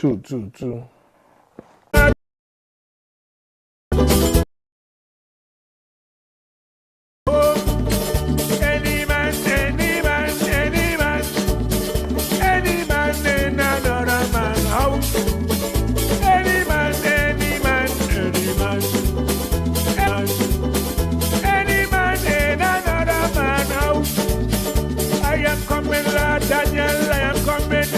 True. Daniel, I am coming.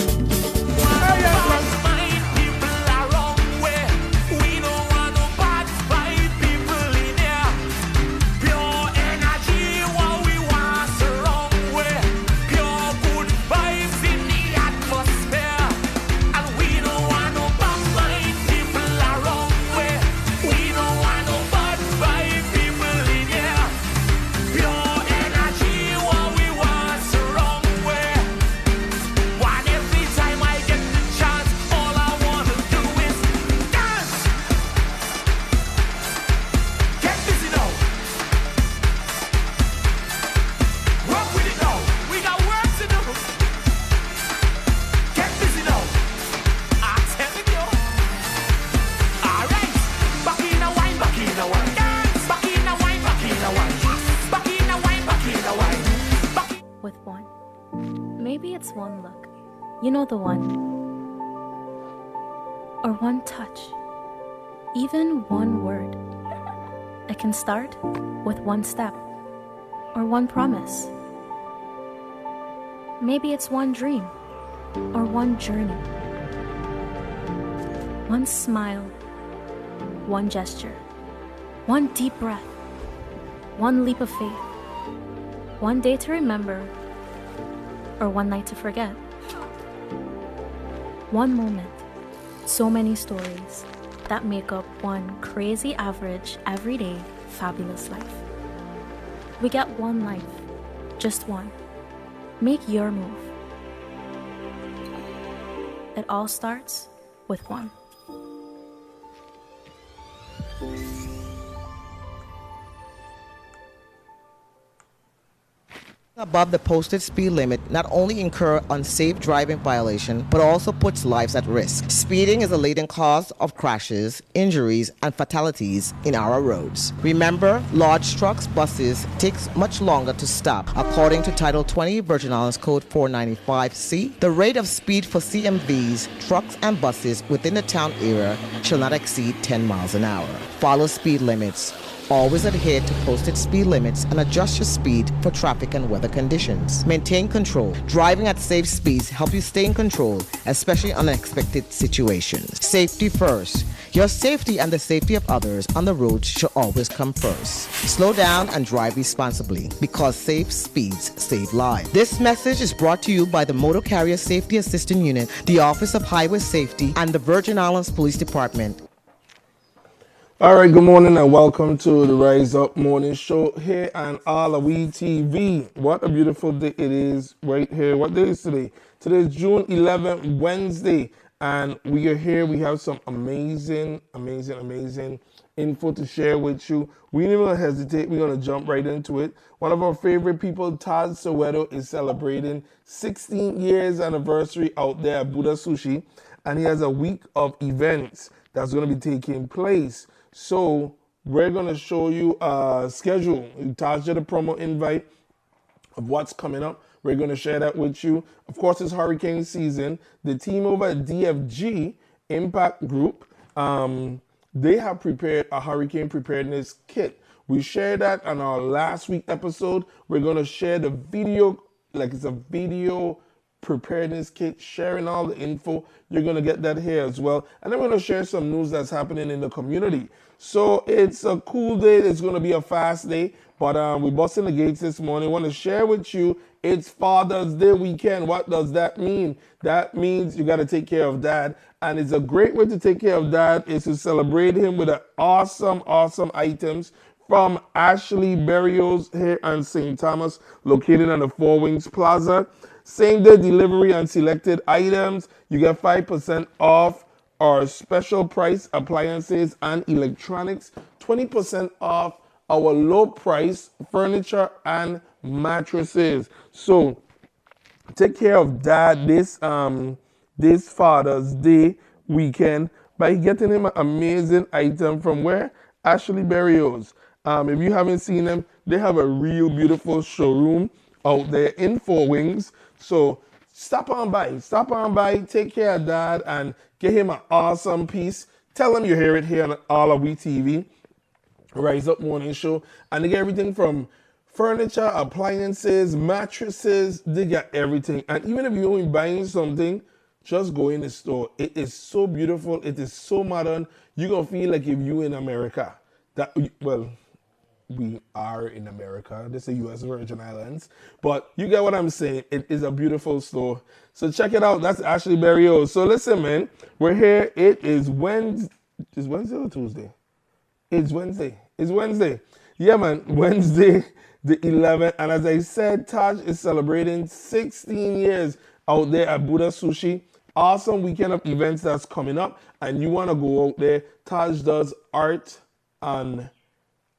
I am coming. My people are wrong way. We don't want no bad vibe people in here. Pure energy, what we want the wrong way. Pure good vibes in the atmosphere. And we don't want no bad vibe people are wrong way. We don't want no bad vibe people in here. Pure energy, what we want the wrong way. One every time I get the chance, all I wanna do is dance. Get busy now. Work with it now. We got work to do. Get busy now. I'm telling you. Alright. Back in a wine, back in a wine. Dance. Back in a wine, back in a wine. Back in a wine, back in a wine. With one. Maybe it's one look. You know the one. Or one touch. Even one word. It can start with one step. Or one promise. Maybe it's one dream. Or one journey. One smile. One gesture. One deep breath. One leap of faith. One day to remember. Or one night to forget. One moment, so many stories that make up one crazy average, everyday, fabulous life. We get one life, just one. Make your move. It all starts with one. Above the posted speed limit not only incur unsafe driving violation but also puts lives at risk. Speeding is a leading cause of crashes, injuries, and fatalities in our roads. Remember, large trucks, buses takes much longer to stop. According to Title 20 Virgin Islands Code 495C, the rate of speed for CMVs, trucks, and buses within the town area shall not exceed 10 miles an hour. Follow speed limits. Always adhere to posted speed limits and adjust your speed for traffic and weather conditions. Maintain control. Driving at safe speeds help you stay in control, especially in unexpected situations. Safety first. Your safety and the safety of others on the road should always come first. Slow down and drive responsibly because safe speeds save lives. This message is brought to you by the Motor Carrier Safety Assistance Unit, the Office of Highway Safety, and the Virgin Islands Police Department. All right, good morning and welcome to the Rise Up Morning Show here on AllAhWeTV. What a beautiful day it is right here. What day is today? Today is June 11th, Wednesday, and we are here. We have some amazing info to share with you. We didn't even hesitate. We're going to jump right into it. One of our favorite people, Todd Soweto, is celebrating 16 years anniversary out there at Buddha Sushi, and he has a week of events that's going to be taking place. So we're going to show you a schedule. Taj did a promo invite of what's coming up. We're going to share that with you. Of course, it's hurricane season. The team over at DFG Impact Group, they have prepared a hurricane preparedness kit. We shared that on our last week episode. We're going to share the video, like it's a video preparedness kit, sharing all the info. You're going to get that here as well. And then we're going to share some news that's happening in the community. So it's a cool day. It's going to be a fast day, but we're busting the gates this morning. I want to share with you, it's Father's Day weekend. What does that mean? That means you got to take care of dad. And it's a great way to take care of dad is to celebrate him with awesome items from Ashley Burials here on St. Thomas, located on the Four Wings Plaza. Same day delivery on selected items. You get 5% off our special price appliances and electronics. 20% off our low price furniture and mattresses. So take care of dad this Father's Day weekend by getting him an amazing item from where? Ashley Berrios. If you haven't seen them, they have a real beautiful showroom out there in Four Wings. So stop on by, take care of Dad and get him an awesome piece. Tell him you hear it here on AllAhWeTV, Rise Up Morning Show. And they get everything from furniture, appliances, mattresses, they got everything. And even if you're only buying something, just go in the store. It is so beautiful. It is so modern. You're going to feel like if you're in America. Well, we are in America. This is U.S. Virgin Islands. But you get what I'm saying. It is a beautiful store. So check it out. That's Ashley Berrios. So listen, man. We're here. It is Wednesday. Is Wednesday or Tuesday? It's Wednesday. It's Wednesday. Yeah, man. Wednesday the 11th. And as I said, Taj is celebrating 16 years out there at Buddha Sushi. Awesome weekend of events that's coming up. And you want to go out there. Taj does art on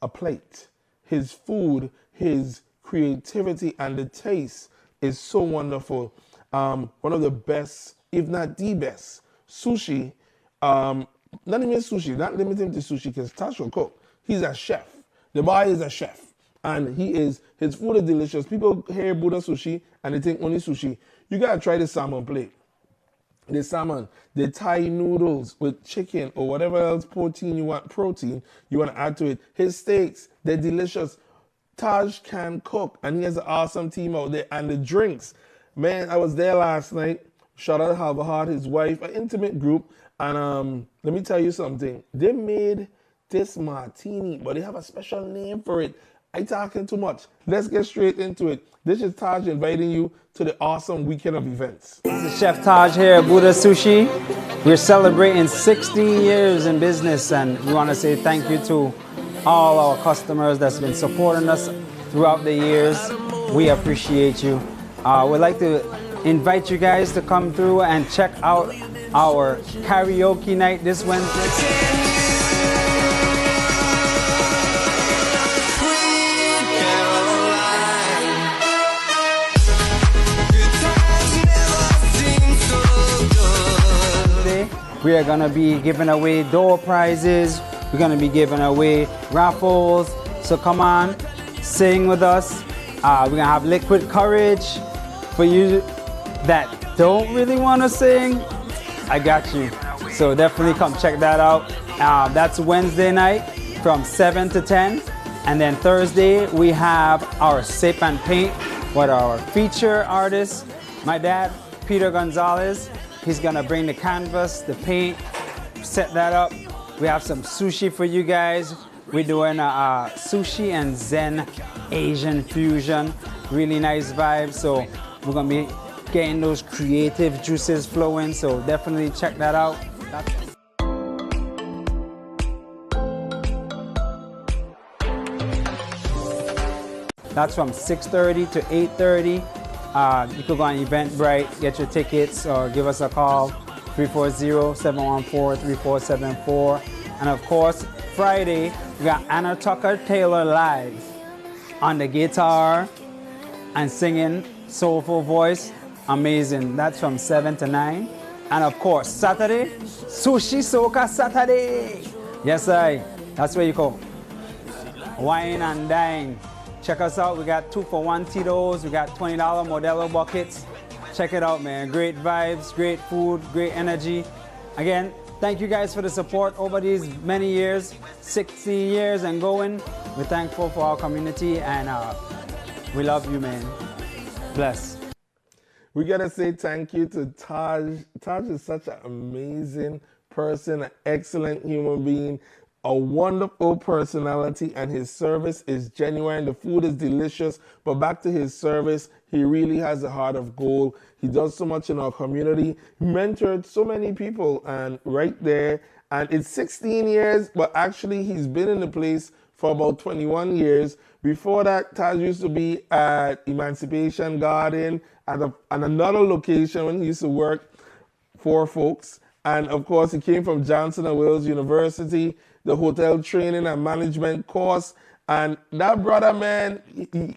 a plate. His food, his creativity, and the taste is so wonderful. One of the best, if not the best, sushi. Not even sushi, not limited to sushi, because Taj will cook. He's a chef. The boy is a chef. And his food is delicious. People hear Buddha Sushi and they think only sushi. You gotta try the salmon plate. The salmon, the Thai noodles with chicken or whatever else protein you want to add to it. His steaks, they're delicious. Taj can cook and he has an awesome team out there. And the drinks, man, I was there last night. Shout out to Halverhard, his wife, an intimate group. And let me tell you something. They made this martini, but they have a special name for it. I'm talking too much. Let's get straight into it. This is Taj inviting you to the awesome weekend of events. This is Chef Taj here at Buddha Sushi. We're celebrating 16 years in business, and we want to say thank you to all our customers that's been supporting us throughout the years. We appreciate you. We'd like to invite you guys to come through and check out our karaoke night this Wednesday. We are going to be giving away door prizes. We're going to be giving away raffles. So come on, sing with us. We're going to have liquid courage for you that don't really want to sing. I got you. So definitely come check that out. That's Wednesday night from 7 to 10. And then Thursday, we have our Sip and Paint with our feature artist, my dad, Peter Gonzalez. He's gonna bring the canvas, the paint, set that up. We have some sushi for you guys. We're doing a sushi and Zen Asian fusion. Really nice vibe. So we're gonna be getting those creative juices flowing. So definitely check that out. That's from 6:30 to 8:30. You could go on Eventbrite, get your tickets, or give us a call, 340-714-3474. And of course, Friday, we got Anna Tucker Taylor live on the guitar and singing soulful voice. Amazing. That's from 7 to 9. And of course, Saturday, Sushi Soca Saturday. Yes, that's where you go. Wine and dine. Check us out. We got 2-for-1 Tito's. We got $20 Modelo buckets. Check it out, man. Great vibes, great food, great energy. Again, thank you guys for the support over these many years, 16 years and going. We're thankful for our community and we love you, man. Bless. We gotta say thank you to Taj. Taj is such an amazing person, an excellent human being, a wonderful personality, and his service is genuine. The food is delicious, but back to his service, he really has a heart of gold. He does so much in our community. He mentored so many people, and right there, and it's 16 years, but actually he's been in the place for about 21 years. Before that, Taj used to be at Emancipation Garden at another location when he used to work for folks. And of course, he came from Johnson & Wales University, the hotel training and management course. And that brother, man,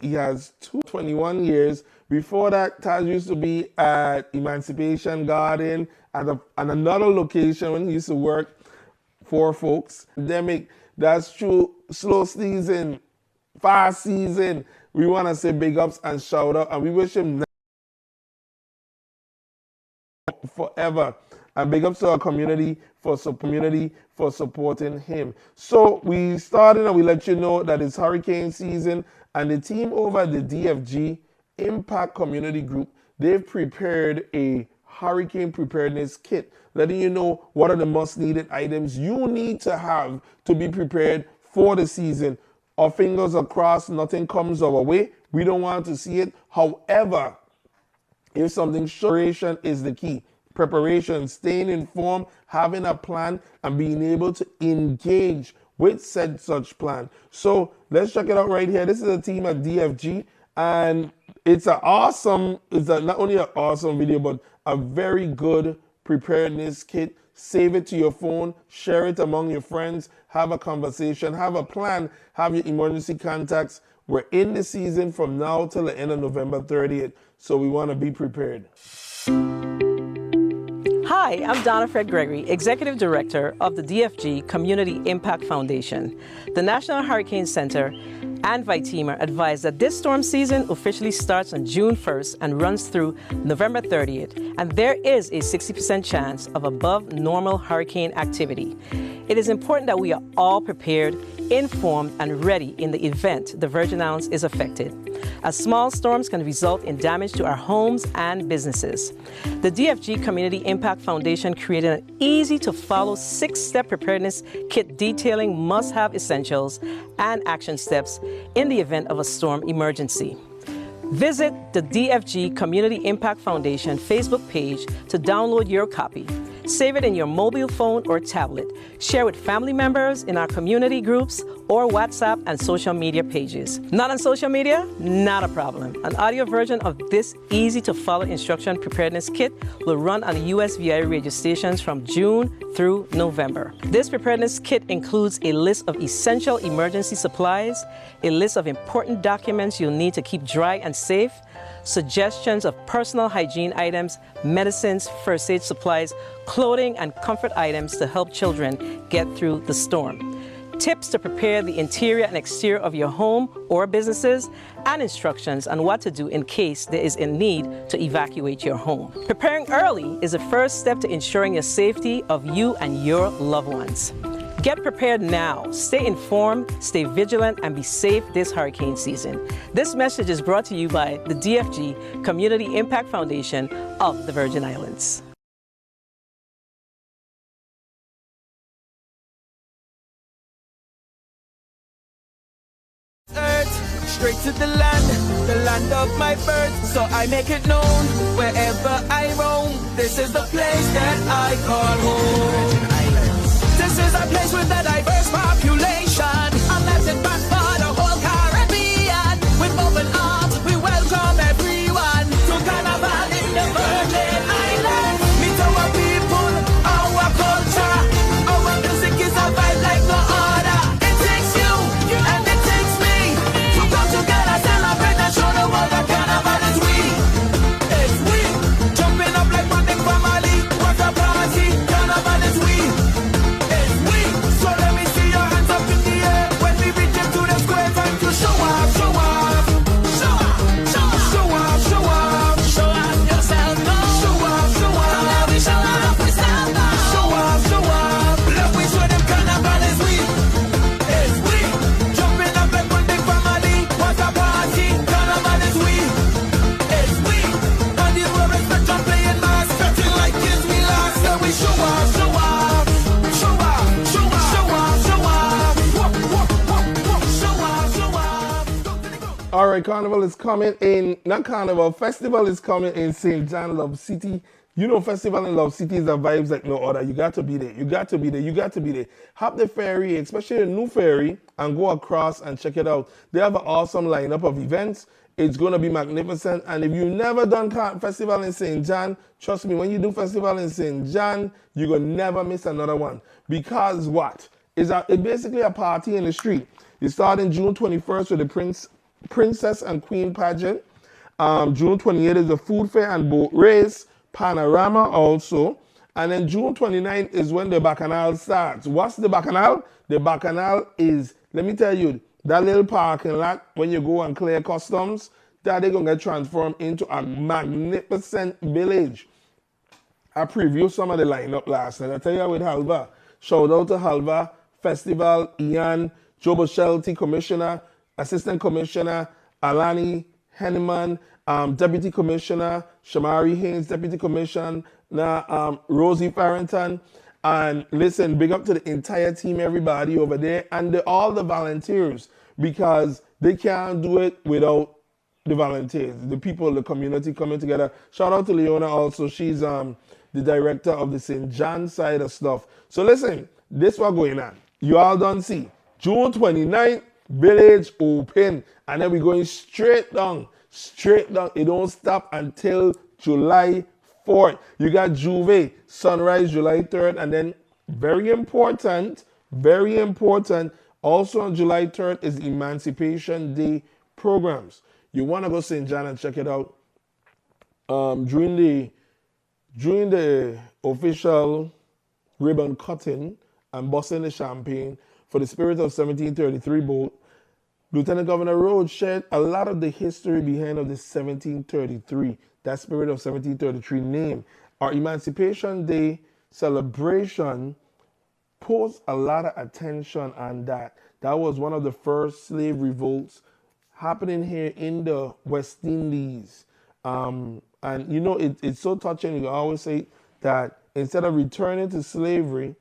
he has 21 years Before that, Taj used to be at Emancipation Garden at another location when he used to work for folks. Pandemic, that's true. Slow season, fast season. We want to say big ups and shout out, and we wish him forever. And big ups to our community for supporting him. So we started and we let you know that it's hurricane season, and the team over at the DFG Impact Community Group, they've prepared a hurricane preparedness kit, letting you know what are the most needed items you need to have to be prepared for the season. Our fingers are crossed, nothing comes our way. We don't want to see it. However, if something, preparation is the key. Preparation, staying informed, having a plan, and being able to engage with such plan. So let's check it out right here. This is a team at DFG, and it's not only an awesome video, but a very good preparedness kit. Save it to your phone, share it among your friends, have a conversation, have a plan, have your emergency contacts. We're in the season from now till the end of November 30th, so we want to be prepared. Hi, I'm Donna Fred Gregory, Executive Director of the DFG Community Impact Foundation. The National Hurricane Center and VITEMA advise that this storm season officially starts on June 1st and runs through November 30th, and there is a 60% chance of above normal hurricane activity. It is important that we are all prepared, informed, and ready in the event the Virgin Islands is affected, as small storms can result in damage to our homes and businesses. The DFG Community Impact Foundation created an easy-to-follow 6-step preparedness kit detailing must-have essentials and action steps in the event of a storm emergency. Visit the DFG Community Impact Foundation Facebook page to download your copy. Save it in your mobile phone or tablet. Share with family members in our community groups or WhatsApp and social media pages. Not on social media? Not a problem. An audio version of this easy-to-follow instruction preparedness kit will run on the USVI radio stations from June through November. This preparedness kit includes a list of essential emergency supplies, a list of important documents you'll need to keep dry and safe, suggestions of personal hygiene items, medicines, first aid supplies, clothing, and comfort items to help children get through the storm. Tips to prepare the interior and exterior of your home or businesses, and instructions on what to do in case there is a need to evacuate your home. Preparing early is the first step to ensuring the safety of you and your loved ones. Get prepared now. Stay informed, stay vigilant, and be safe this hurricane season. This message is brought to you by the DFG Community Impact Foundation of the Virgin Islands. Earth, straight to the land of my birth. So I make it known wherever I roam. This is the place that I call home. This is a place with a diverse population. I'm letting back for the whole Caribbean. With open arms, we welcome everyone to Carnival in the Virgin Islands. Meet our people, our culture. Our music is a vibe like no other. It takes you and it takes me to come together, celebrate and show the world that Carnival is we. It's we. Jumping up like one big family. What a party. Carnival is we. So let me see your hands up in the air when we reach into the square. Time to show off, show off, show off, show off, show off, show off, show off yourself, no. Show off, show off. Come now we show off, we stand up. Show off, show off. Look, we show them Carnival is we. It's we. Jumping up like one big family. What a party. Carnival is we. It's we. And the world respect on playing mass. Fetting like kids we last. So we show off, show off. All right, Carnival is coming in, not Carnival, Festival is coming in St. John, Love City. You know, Festival in Love City is the vibes like no other. You got to be there. You got to be there. You got to be there. Hop the ferry, especially the new ferry, and go across and check it out. They have an awesome lineup of events. It's going to be magnificent. And if you've never done Festival in St. John, trust me, when you do Festival in St. John, you're going to never miss another one. Because what? It's basically a party in the street. You start on June 21st with the Princess and Queen pageant. June 28th is the food fair and boat race, panorama also. And then June 29th is when the Bacchanal starts. What's the Bacchanal? The Bacchanal is, let me tell you, that little parking lot when you go and clear customs, that they're going to get transformed into a magnificent village. I previewed some of the lineup last night. I tell you with Halva. Shout out to Halva, Festival, Ian, Joe Boshelty, Commissioner, Assistant Commissioner, Alani Henneman, Deputy Commissioner, Shamari Haynes, Deputy Commissioner, Rosie Farrington. And listen, big up to the entire team, everybody over there, and all the volunteers, because they can't do it without the volunteers, the people, the community coming together. Shout out to Leona also. She's the director of the St. John side of stuff. So listen, this what going on. You all don't see. June 29th, village open. And then we're going straight down. Straight down. It don't stop until July 4th. You got Juve, sunrise July 3rd. And then very important, also on July 3rd is Emancipation Day programs. You want to go St. John and check it out. During the official ribbon cutting and busting the champagne for the Spirit of 1733 boat, Lieutenant Governor Rhodes shared a lot of the history behind of the 1733, that Spirit of 1733 name. Our Emancipation Day celebration posed a lot of attention on that. That was one of the first slave revolts happening here in the West Indies. And you know, it's so touching. You always say that instead of returning to slavery,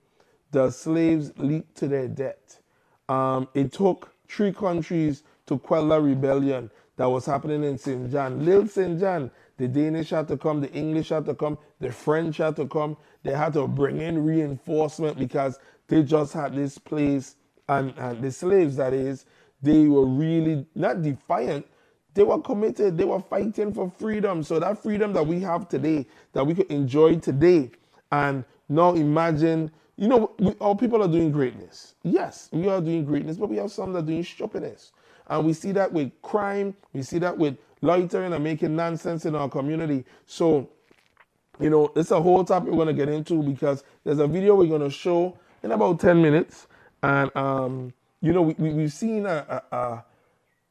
the slaves leaped to their death. It took 3 countries to quell the rebellion that was happening in St. John. Little St. John, the Danish had to come, the English had to come, the French had to come. They had to bring in reinforcement because they just had this place, and the slaves, that is, they were really not defiant. They were committed. They were fighting for freedom. So that freedom that we have today, that we could enjoy today. And now imagine, you know, all people are doing greatness. Yes, we are doing greatness, but we have some that are doing stupidness. And we see that with crime. We see that with loitering and making nonsense in our community. So, you know, it's a whole topic we're going to get into, because there's a video we're going to show in about 10 minutes. And, you know, we've seen a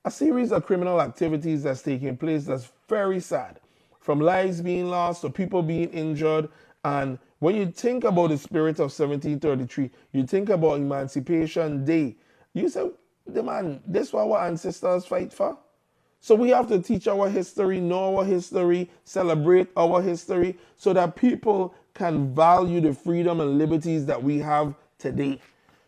series of criminal activities that's taking place that's very sad, from lives being lost to people being injured. And when you think about the Spirit of 1733, you think about Emancipation Day, you say, man, this is what our ancestors fight for. So we have to teach our history, know our history, celebrate our history, so that people can value the freedom and liberties that we have today.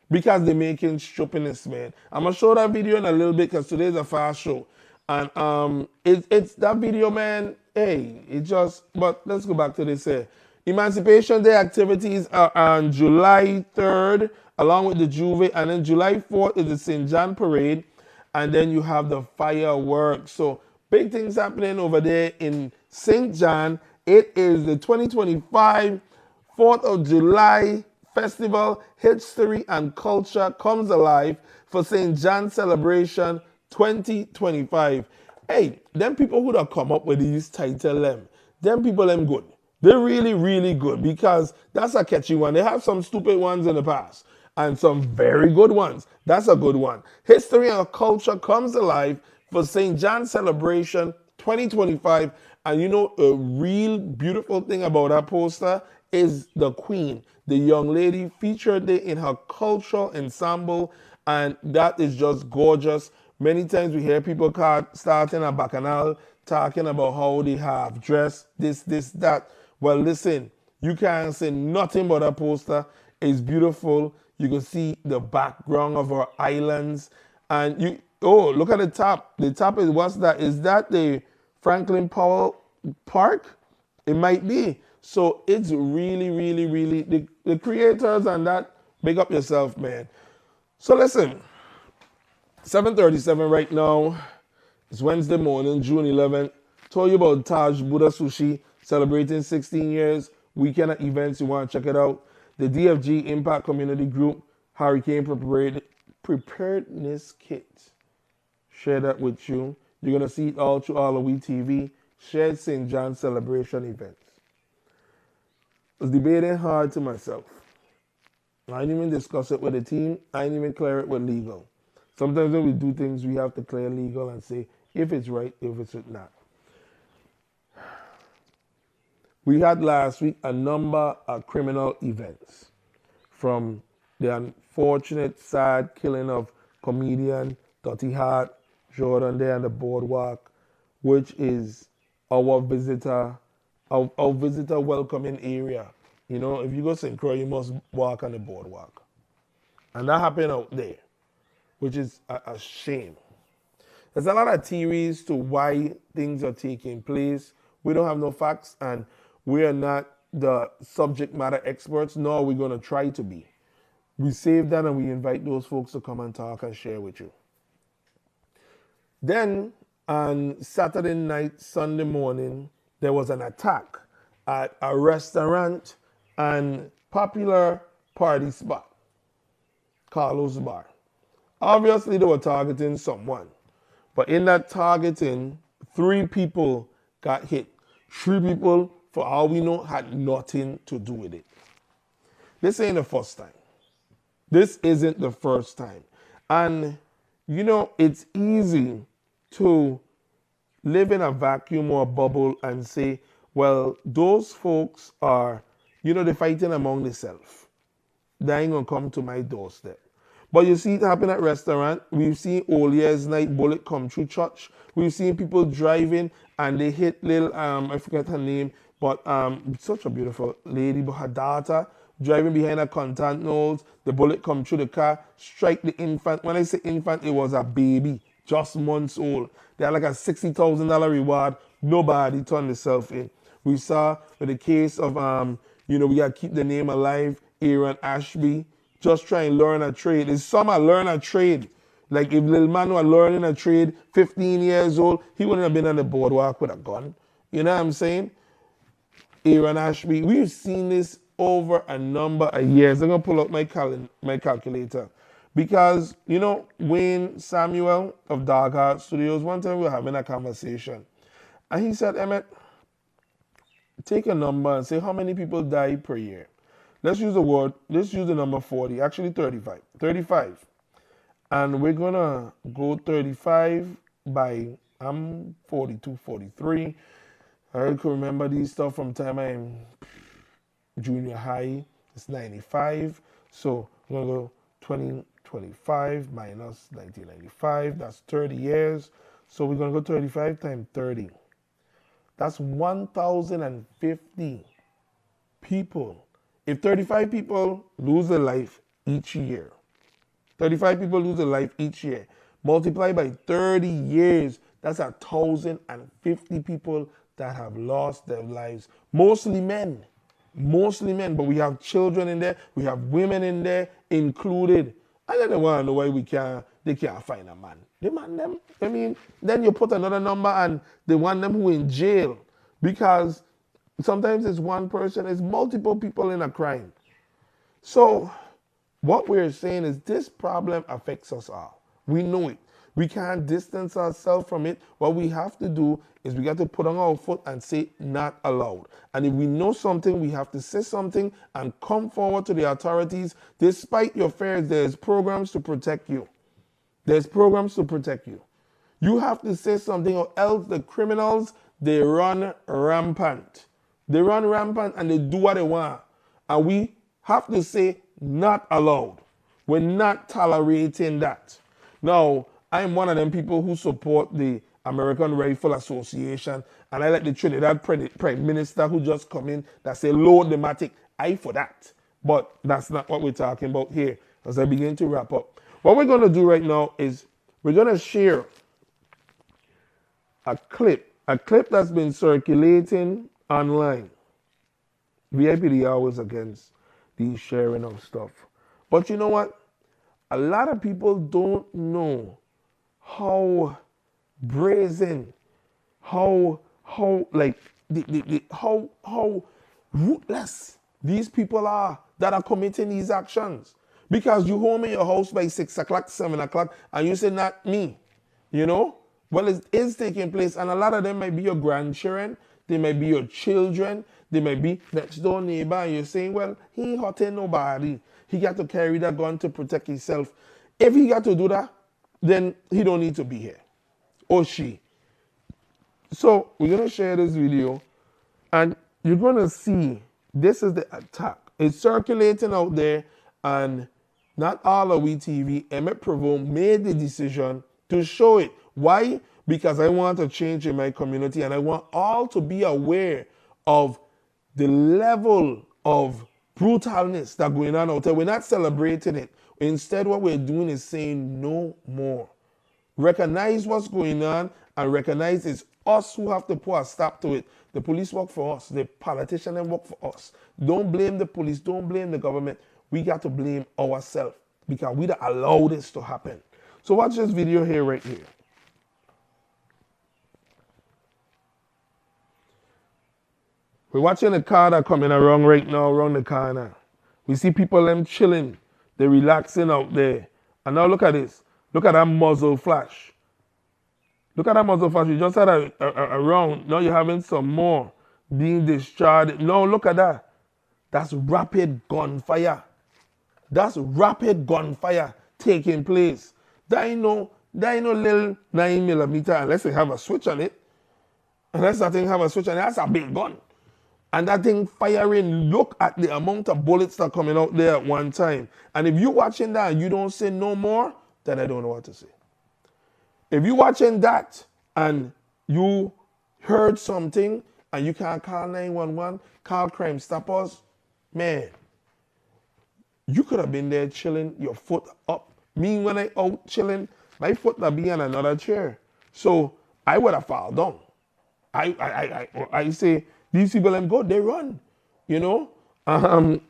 Because they're making stupidness, man. I'm going to show that video in a little bit, because today's a fast show. And it's that video, man, hey, it just, but let's go back to this here. Emancipation Day activities are on July 3rd, along with the Juve, and then July 4th is the St. John Parade, and then you have the fireworks. So big things happening over there in St. John. It is the 2025 4th of July Festival. History and culture comes alive for St. John Celebration 2025. Hey, them people who have come up with these titles, them people, them good. They're really, really good, because that's a catchy one. They have some stupid ones in the past and some very good ones. That's a good one. History and culture comes alive for St. John Celebration 2025. And you know, a real beautiful thing about that poster is the Queen, the young lady featured there in her cultural ensemble. And that is just gorgeous. Many times we hear people starting a bacchanal, talking about how they have dressed, this, that. Well, listen, you can't say nothing but that poster. It's beautiful. You can see the background of our islands. And look at the top. The top is, what's that? Is that the Franklin Powell Park? It might be. So it's really, really, really, the creators and that, big up yourself, man. So listen, 7:37 right now. It's Wednesday morning, June 11th. Told you about Taj Buddha Sushi celebrating 16 years. Weekend at events, you want to check it out. The DFG Impact Community Group Hurricane Preparedness Kit. Share that with you. You're going to see it all through AllAhWeTV, shared St. John celebration events. I was debating hard to myself. I didn't even discuss it with the team. I didn't even clear it with legal. Sometimes when we do things, we have to clear legal and say if it's right, if it's not. We had last week a number of criminal events, from the unfortunate, sad killing of comedian Dirty Heart Jordan there on the boardwalk, which is our visitor welcoming area. You know, if you go St. Croix, you must walk on the boardwalk. And that happened out there, which is a shame. There's a lot of theories to why things are taking place. We don't have no facts, and we are not the subject matter experts, nor are we going to try to be. We save that and we invite those folks to come and talk and share with you. Then on Saturday night, Sunday morning, there was an attack at a restaurant and popular party spot, Carlos Bar. Obviously, they were targeting someone. But in that targeting, 3 people got hit. 3 people, for all we know, had nothing to do with it. This ain't the first time. This isn't the first time. And, you know, it's easy to live in a vacuum or a bubble and say, well, those folks are, you know, they're fighting among themselves. They ain't going to come to my doorstep. But you see it happen at restaurant. We've seen Old Year's Night bullet come through church. We've seen people driving and they hit little, I forget her name, but such a beautiful lady, but her daughter driving behind a contant nose. The bullet come through the car, strike the infant. When I say infant, it was a baby, just months old. They had like a $60,000 reward. Nobody turned themselves in. We saw with the case of, you know, we got to keep the name alive, Aaron Ashby, just try and learn a trade. If some are learn a trade, like if little man were learning a trade, 15 years old, he wouldn't have been on the boardwalk with a gun. You know what I'm saying? Aaron Ashby, we've seen this over a number of years. I'm going to pull up my calculator. Because, you know, Wayne Samuel of Dark Heart Studios, one time we were having a conversation. And he said, Emmett, take a number and say how many people die per year. Let's use the number 40, actually 35. 35. And we're going to go 35 by, I'm 42, 43. I can remember these stuff from time I'm junior high. It's 95. So we're going to go 2025 minus 1995. That's 30 years. So we're going to go 35 times 30. That's 1,050 people. If 35 people lose their life each year, 35 people lose their life each year, multiply by 30 years, that's 1,050 people that have lost their lives. Mostly men, but we have children in there, we have women in there included. I don't want to know why they can't find a man. They man them, I mean, then you put another number and they want them who in jail, because sometimes it's one person, it's multiple people in a crime. So what we're saying is this problem affects us all. We know it. We can't distance ourselves from it. What we have to do is we got to put on our foot and say not allowed. And if we know something, we have to say something and come forward to the authorities. Despite your fears, there's programs to protect you. There's programs to protect you. You have to say something, or else the criminals, they run rampant. They run rampant and they do what they want. And we have to say not allowed. We're not tolerating that. Now, I'm one of them people who support the American Rifle Association, and I like the Trinidad Prime Minister who just come in that say load the matic. I for that. But that's not what we're talking about here as I begin to wrap up. What we're going to do right now is we're going to share a clip that's been circulating online. VIPD always against the sharing of stuff. But you know what? A lot of people don't know how brazen, how ruthless these people are that are committing these actions. Because you home in your house by 6 o'clock, 7 o'clock, and you say, not me. You know? Well, it is taking place, and a lot of them might be your grandchildren, they might be your children, they might be next door neighbor, and you're saying, well, he ain't hurting nobody. He got to carry that gun to protect himself. If he got to do that, then he don't need to be here, or she. So we're going to share this video, and you're going to see this is the attack. It's circulating out there, and not AllAhWeTV, Emmett Provo made the decision to show it. Why? Because I want a change in my community, and I want all to be aware of the level of brutalness that's going on out there. We're not celebrating it. Instead, what we're doing is saying no more. Recognize what's going on and recognize it's us who have to put a stop to it. The police work for us. The politicians work for us. Don't blame the police. Don't blame the government. We got to blame ourselves because we don't allow this to happen. So watch this video here, right here. We're watching the car that coming around right now, around the corner. We see people them chilling. They're relaxing out there. And now look at this. Look at that muzzle flash. Look at that muzzle flash. You just had a round. Now you're having some more being discharged. No, look at that. That's rapid gunfire. That's rapid gunfire taking place. That ain't no little 9mm unless they have a switch on it. Unless that thing have a switch on it, that's a big gun. And that thing firing, look at the amount of bullets that are coming out there at one time. And if you're watching that and you don't say no more, then I don't know what to say. If you're watching that and you heard something and you can't call 911, call Crime Stoppers, man, you could have been there chilling, your foot up. Me, when I out chilling, my foot would be on another chair. So I would have fallen down. I say, these people them go, they run, you know.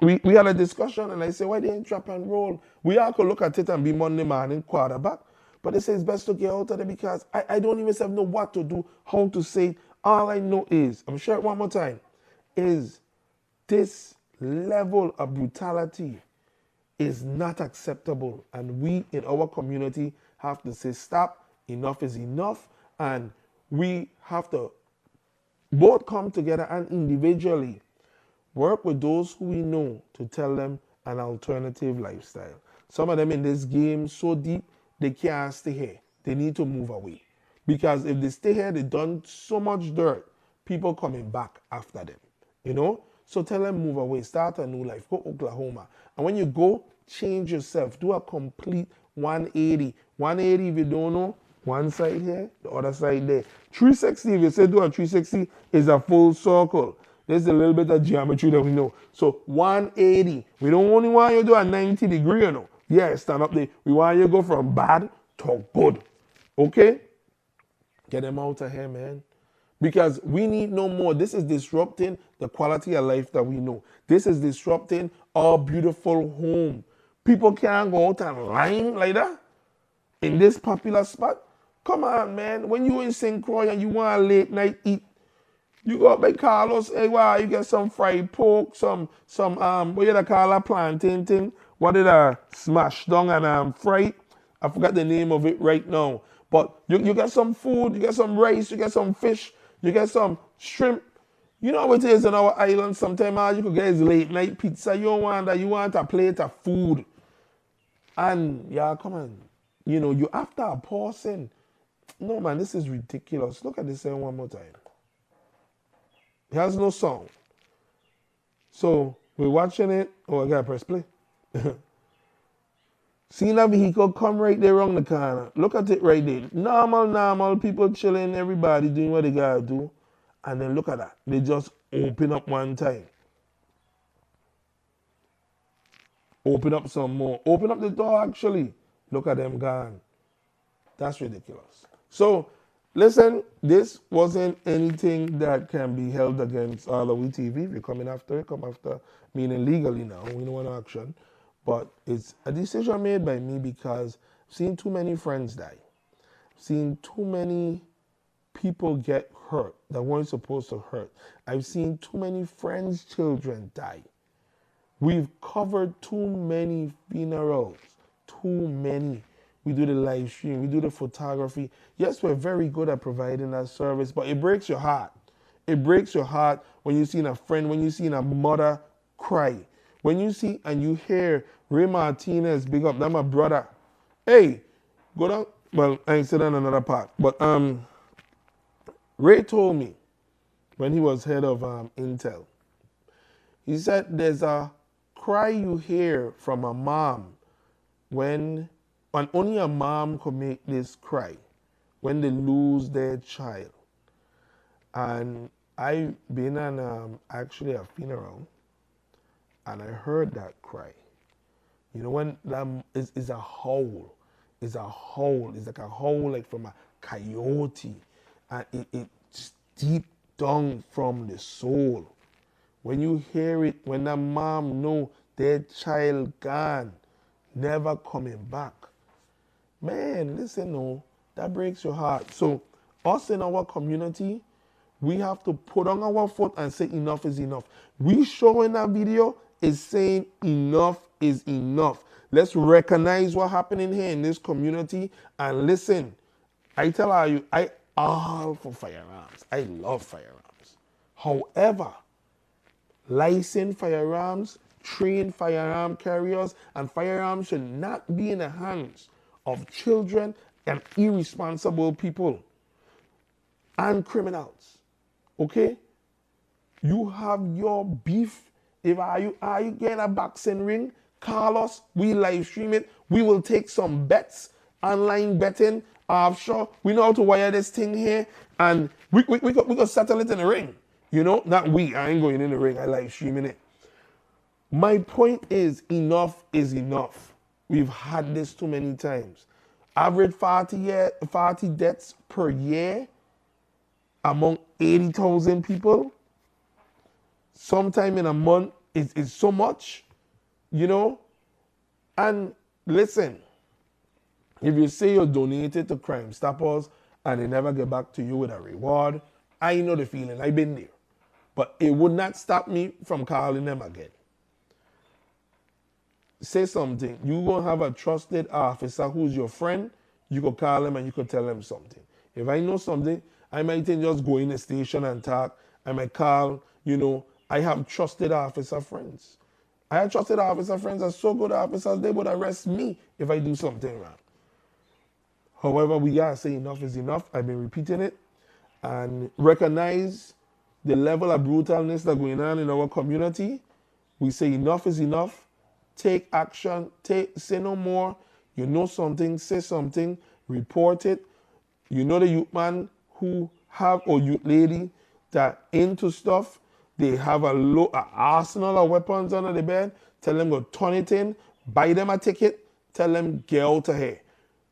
We had a discussion and I said, why they ain't trap and roll? We all could look at it and be Monday morning quarterback. But they say it's best to get out of there because I don't even know what to do, how to say it. All I know is, I'm sure it one more time, is this level of brutality is not acceptable. And we in our community have to say, stop, enough is enough. And we have to both come together and individually work with those who we know to tell them an alternative lifestyle. Some of them in this game so deep, they can't stay here. They need to move away. Because if they stay here, they've done so much dirt, people coming back after them, you know? So tell them move away, start a new life, go Oklahoma. And when you go, change yourself, do a complete 180. 180 if you don't know, one side here, the other side there. 360, if you say do a 360, is a full circle. There's a little bit of geometry that we know. So 180. We don't only want you to do a 90 degree, you know. Yeah, stand up there. We want you to go from bad to good. Okay? Get them out of here, man. Because we need no more. This is disrupting the quality of life that we know. This is disrupting our beautiful home. People can't go out and line like that in this popular spot. Come on, man. When you in St. Croix and you want a late night eat, you go up by Carlos, hey, wow, you get some fried pork, some what you call a plantain thing? What did I smash down and fry? I forgot the name of it right now. But you get some food, you get some rice, you get some fish, you get some shrimp. You know how it is in our island. Sometimes you could get is late night pizza. You don't want that. You want a plate of food. And yeah, come on. You know, you after a person. No, man, this is ridiculous. Look at this one more time. It has no sound. So we're watching it. Oh, I gotta press play. Seeing a vehicle come right there around the corner. Look at it right there. Normal, people chilling, everybody doing what they gotta do. And then look at that. They just open up one time. Open up some more. Open up the door, actually. Look at them gone. That's ridiculous. So, listen, this wasn't anything that can be held against AllAhWeTV. If you're coming after it, come after, meaning legally now. We don't want action. But it's a decision made by me because I've seen too many friends die. I've seen too many people get hurt that weren't supposed to hurt. I've seen too many friends' children die. We've covered too many funerals. Too many. we do the live stream, we do the photography. Yes, we're very good at providing that service, but it breaks your heart. It breaks your heart when you see a friend, when you see a mother cry. When you see and you hear Ray Martinez, big up, that my brother. Hey, go down. Well, I ain't said on another part, but Ray told me when he was head of Intel, he said there's a cry you hear from a mom when, and only a mom could make this cry, when they lose their child. And I've been on actually a funeral, and I heard that cry. You know, when that is a howl, it's a howl, it's like a howl like from a coyote, and it's deep down from the soul. When you hear it, when that mom know their child gone, never coming back, man, listen, no, that breaks your heart. So us in our community, we have to put on our foot and say enough is enough. We showing that video is saying enough is enough. Let's recognize what's happening here in this community and listen. I tell you, I all for firearms. I love firearms. However, licensed firearms, trained firearm carriers, and firearms should not be in the hands of children and irresponsible people and criminals. Okay? You have your beef. If are you getting a boxing ring, call us. We live stream it. We will take some bets, online betting, offshore. We know how to wire this thing here, and we could settle it in the ring. You know, not we. I ain't going in the ring. I live streaming it. My point is enough is enough. We've had this too many times. Average 40 deaths per year among 80,000 people. Sometime in a month is so much, you know. And listen, if you say you're donated to Crime Stoppers and they never get back to you with a reward, I know the feeling. I've been there. But it would not stop me from calling them again. Say something. You're going to have a trusted officer who's your friend. You could call them and you could tell them something. If I know something, I might just go in the station and talk. I might call, you know. I have trusted officer friends. I have trusted officer friends are so good officers, they would arrest me if I do something wrong. However, we gotta say enough is enough. I've been repeating it. And recognize the level of brutalness that's going on in our community. We say enough is enough. Take action. Say no more. You know something, say something. Report it. You know the youth man who have, or youth lady that into stuff. They have an arsenal of weapons under the bed. Tell them go turn it in. Buy them a ticket. Tell them get out of here.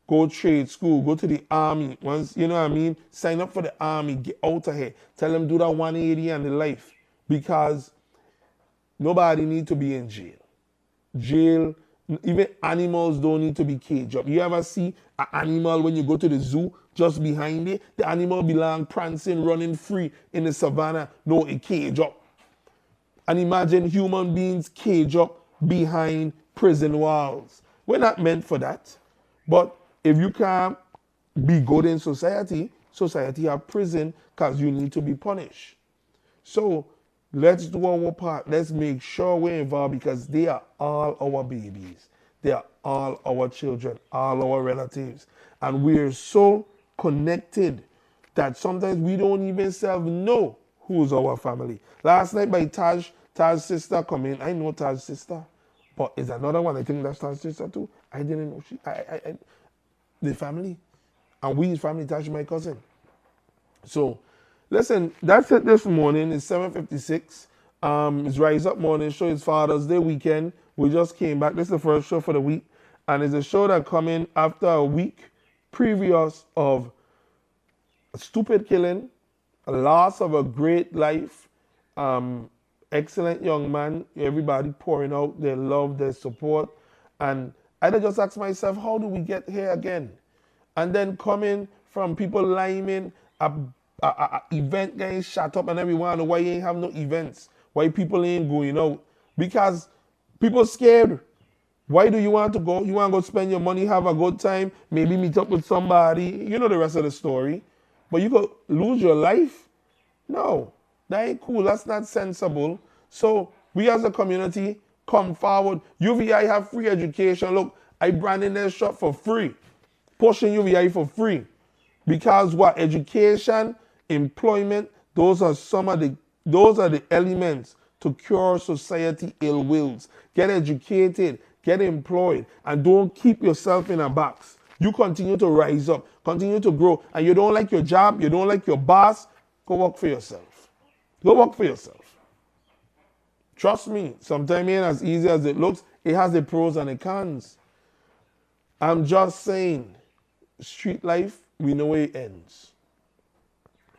Go trade school. Go to the army. Once, you know what I mean? Sign up for the army. Get out of here. Tell them do that 180 and the life. Because nobody need to be in jail. Jail, even animals don't need to be caged up. You ever see an animal when you go to the zoo, just behind it? The animal belong prancing, running free in the savannah. No, it caged up. And imagine human beings caged up behind prison walls. We're not meant for that. But if you can't be good in society, society have prison because you need to be punished. So let's do our part. Let's make sure we're involved because they are all our babies. They are all our children, all our relatives. And we're so connected that sometimes we don't even know who's our family. Last night by Taj's sister come in. I know Taj's sister, but it's another one. I think that's Taj's sister too. I didn't know the family. And we his family, Taj my cousin. So listen, that's it this morning. It's 7:56. It's Rise Up Morning Show. It's Father's Day weekend. We just came back. This is the first show for the week. And it's a show that come in after a week previous of a stupid killing, a loss of a great life, excellent young man, everybody pouring out their love, their support. And I just ask myself, how do we get here again? And then coming from people liming a event getting shut up and everyone, why you ain't have no events? Why people ain't going out? Because people scared. Why do you want to go? You want to go spend your money, have a good time, maybe meet up with somebody. You know the rest of the story. But you could lose your life? No, that ain't cool. That's not sensible. So we as a community come forward. UVI have free education. Look, I branding their shop for free. Pushing UVI for free. Because what? Education, employment, those are the elements to cure society ill wills. Get educated, get employed, and don't keep yourself in a box. You continue to rise up, continue to grow, and you don't like your job, you don't like your boss, go work for yourself. Go work for yourself. Trust me, sometimes it ain't as easy as it looks. It has the pros and the cons. I'm just saying, street life, we know where it ends.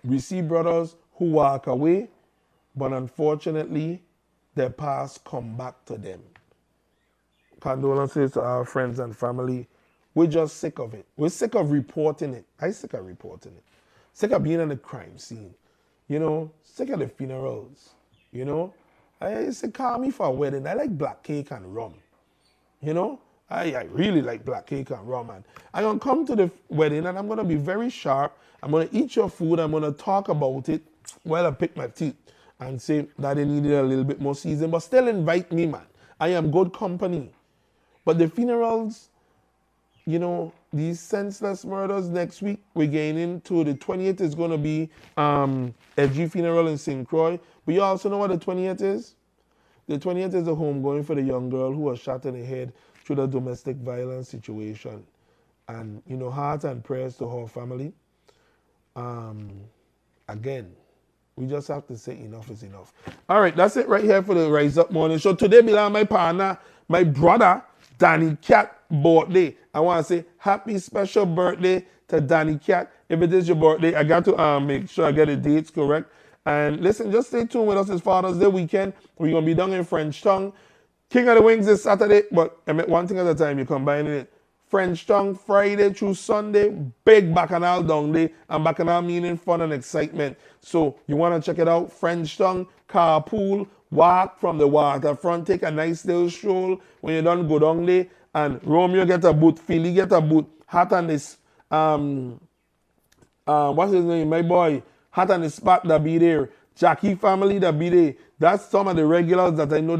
We see brothers who walk away, but unfortunately, their past come back to them. Condolences to our friends and family. We're just sick of it. We're sick of reporting it. I'm sick of reporting it. Sick of being on the crime scene. You know, sick of the funerals. You know, I say call me for a wedding. I like black cake and rum. You know, I really like black cake and rum. And I'm going to come to the wedding and I'm going to be very sharp. I'm going to eat your food. I'm going to talk about it while I pick my teeth and say that they needed a little bit more season. But still invite me, man. I am good company. But the funerals, you know, these senseless murders next week, we're getting into the 20th is going to be Edgy funeral in St. Croix. But you also know what the 20th is? The 20th is a homegoing for the young girl who was shot in the head through the domestic violence situation. And, you know, heart and prayers to her family. Again, we just have to say enough is enough. All right, that's it right here for the Rise Up Morning Show. Today belong my partner, my brother, Danny Cat birthday. I want to say happy special birthday to Danny Cat. If it is your birthday, I got to make sure I get the dates correct. And listen, just stay tuned with us this Father's Day weekend. We're going to be down in Frenchtown. King of the Wings is Saturday, but I mean, one thing at a time, you're combining it. Frenchtown, Friday through Sunday, big Bacchanal down there, and Bacchanal meaning fun and excitement. So you want to check it out, Frenchtown, carpool, walk from the waterfront, take a nice little stroll. When you're done, go down there, and Romeo get a boot, Philly get a boot, Hat and this, what's his name, my boy, Hat and the Spot that be there, Jackie family that be there. That's some of the regulars that I know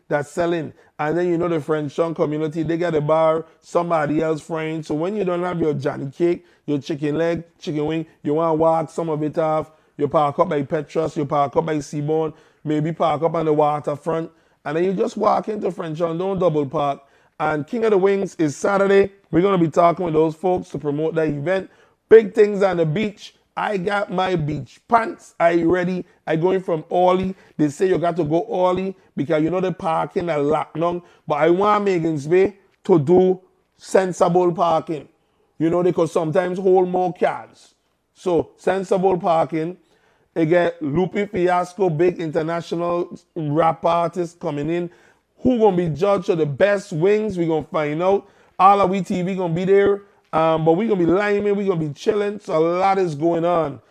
that's selling. And then you know the Frenchtown community, they got a bar, somebody else friend. So when you don't have your Johnny cake, your chicken leg, chicken wing, you want to walk some of it off, you park up by Petrus, you park up by Seabourn, maybe park up on the waterfront, and then you just walk into Frenchtown, don't double park. And King of the Wings is Saturday. We're going to be talking with those folks to promote that event. Big things on the beach. I got my beach pants. I ready. I going from Orly. They say you got to go Orly because you know the parking are locked down. But I want Megan's Bay to do sensible parking. You know, they could sometimes hold more cars. So sensible parking. Again, Lupe Fiasco, big international rap artist coming in. Who gonna be judged of the best wings? We gonna find out. AllAhWeTV gonna be there. But we're going to be liming, we're going to be chilling. So a lot is going on.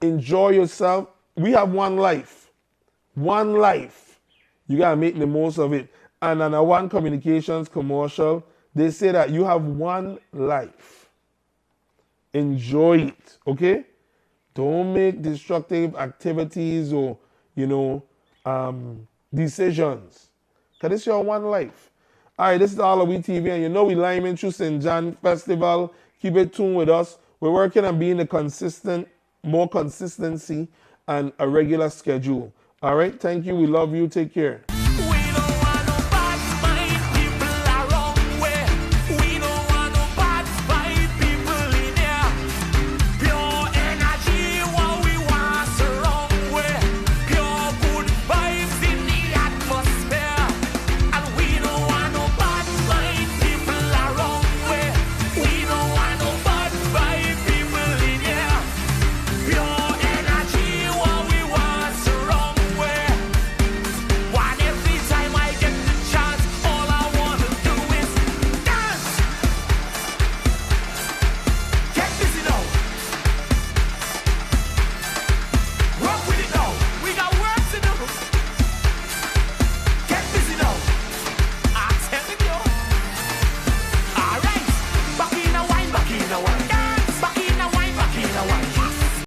Enjoy yourself. We have one life. One life. You got to make the most of it. And on a One Communications commercial, they say that you have one life. Enjoy it, okay? Don't make destructive activities or, you know, decisions. Because it's your one life. All right, this is AllAhWeTV, and you know we liming through St. John Festival. Keep it tuned with us. We're working on being more consistency and a regular schedule. All right, thank you. We love you. Take care.